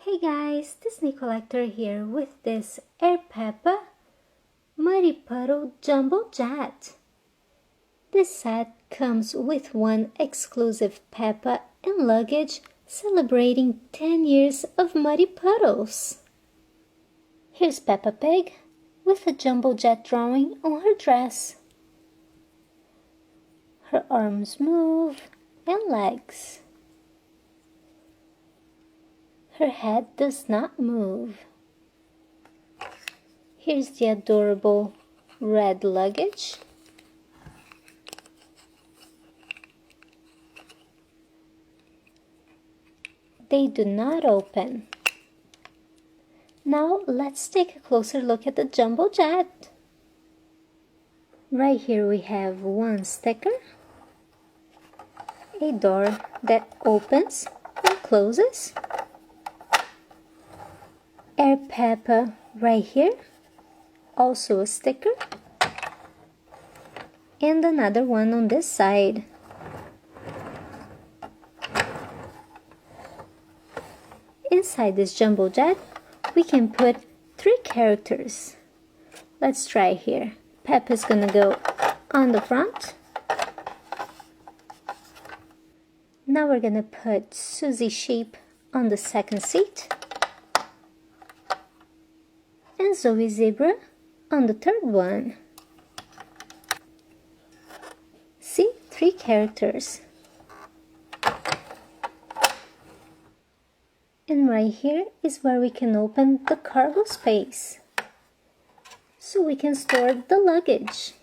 Hey guys, Disneycollector here with this Air Peppa Muddy Puddle Jumbo Jet. This set comes with one exclusive Peppa and luggage celebrating 10 years of Muddy Puddles. Here's Peppa Pig with a jumbo jet drawing on her dress. Her arms move and legs. Her head does not move. Here's the adorable red luggage. They do not open. Now let's take a closer look at the jumbo jet. Right here we have one sticker, a door that opens and closes, Air Peppa right here, also a sticker, and another one on this side. Inside this jumbo jet, we can put 3 characters. Let's try here. Peppa's gonna go on the front. Now we're gonna put Susie Sheep on the second seat. And Zoe Zebra on the third one. See, 3 characters. And right here is where we can open the cargo space, so we can store the luggage.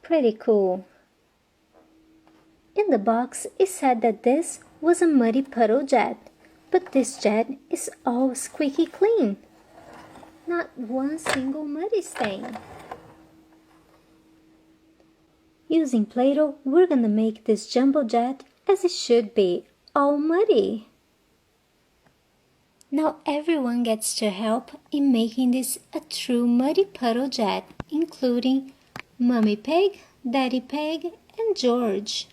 Pretty cool. In the box, it said that this was a Muddy Puddle jet, but this jet is all squeaky clean. Not one single muddy stain. Using Play-Doh, we're gonna make this jumbo jet as it should be, all muddy. Now everyone gets to help in making this a true Muddy Puddle jet, including Mummy Pig, Daddy Pig, and George.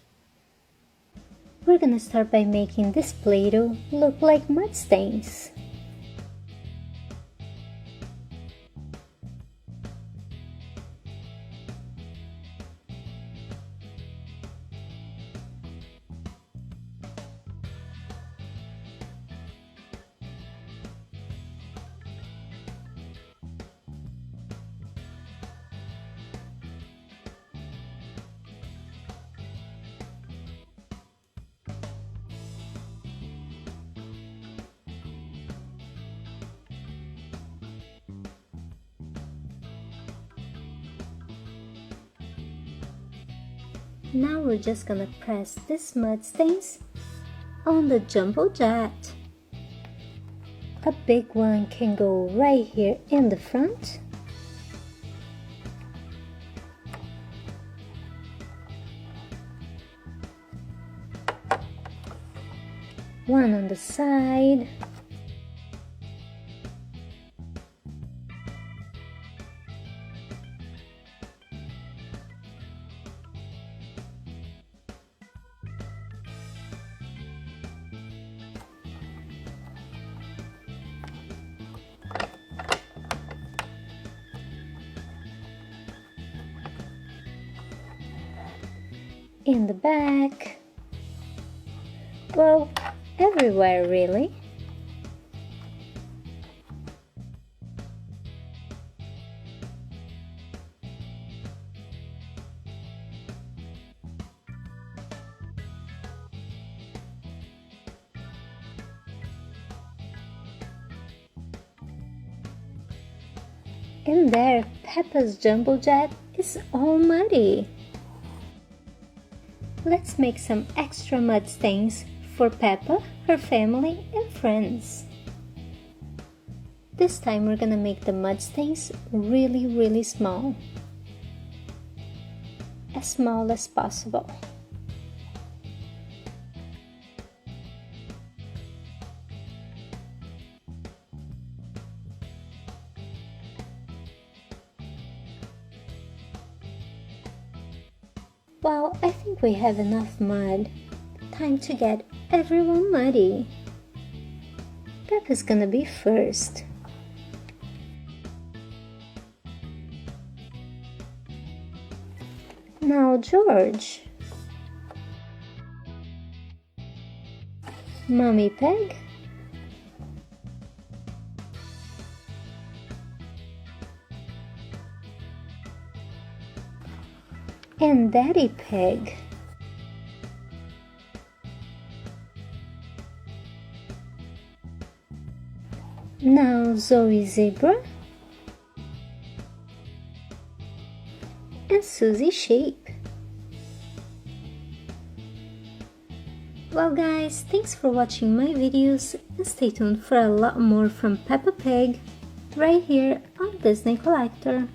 We're gonna start by making this Play-Doh look like mud stains. Now we're just gonna press these mud stains on the jumbo jet. A big one can go right here in the front. One on the side. In the back, well, everywhere really. And there, Peppa's jumbo jet is all muddy. Let's make some extra mud stains for Peppa, her family, and friends. This time we're gonna make the mud stains really small. As small as possible. Well, I think think we have enough mud. Time to get everyone muddy. Peppa's gonna be first. Now George. Mommy Peg. And Daddy Pig. Now Zoe Zebra and Susie Sheep. Well guys, thanks for watching my videos and stay tuned for a lot more from Peppa Pig right here on Disney Collector.